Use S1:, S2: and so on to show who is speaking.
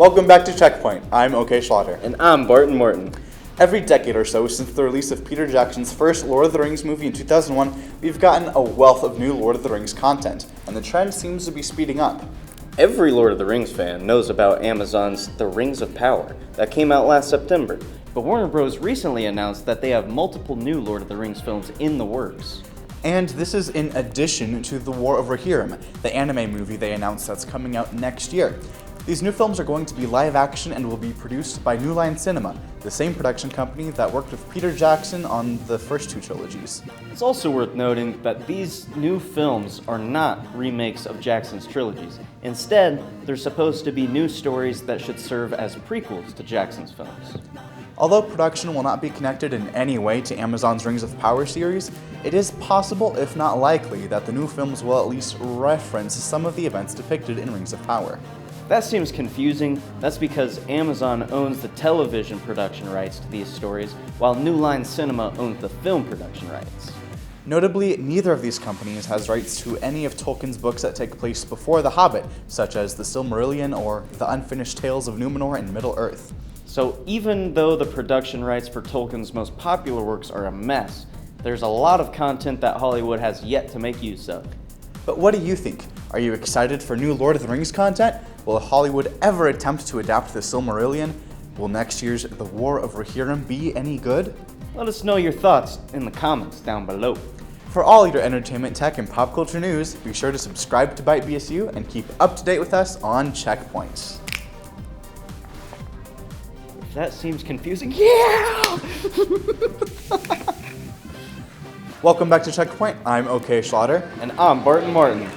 S1: Welcome back to Checkpoint. I'm Schlatter.
S2: And I'm Barton.
S1: Every decade or so since the release of Peter Jackson's first Lord of the Rings movie in 2001, we've gotten a wealth of new Lord of the Rings content, and the trend seems to be speeding up.
S2: Every Lord of the Rings fan knows about Amazon's The Rings of Power that came out last September, but Warner Bros. Recently announced that they have multiple new Lord of the Rings films in the works.
S1: And this is in addition to The War of Rohirrim, the anime movie they announced that's coming out next year. These new films are going to be live action and will be produced by New Line Cinema, the same production company that worked with Peter Jackson on the first two trilogies.
S2: It's also worth noting that these new films are not remakes of Jackson's trilogies. Instead, they're supposed to be new stories that should serve as prequels to Jackson's films.
S1: Although production will not be connected in any way to Amazon's Rings of Power series, it is possible, if not likely, that the new films will at least reference some of the events depicted in Rings of Power.
S2: That seems confusing. That's because Amazon owns the television production rights to these stories, while New Line Cinema owns the film production rights.
S1: Notably, neither of these companies has rights to any of Tolkien's books that take place before The Hobbit, such as The Silmarillion or The Unfinished Tales of Numenor and Middle-earth.
S2: So even though the production rights for Tolkien's most popular works are a mess, there's a lot of content that Hollywood has yet to make use of.
S1: But what do you think? Are you excited for new Lord of the Rings content? Will Hollywood ever attempt to adapt The Silmarillion? Will next year's The War of Rohirrim be any good?
S2: Let us know your thoughts in the comments down below.
S1: For all your entertainment, tech, and pop culture news, be sure to subscribe to Byte BSU and keep up to date with us on Checkpoints.
S2: If that seems confusing, yeah!
S1: Welcome back to Checkpoint. I'm Schlatter.
S2: And I'm Barton.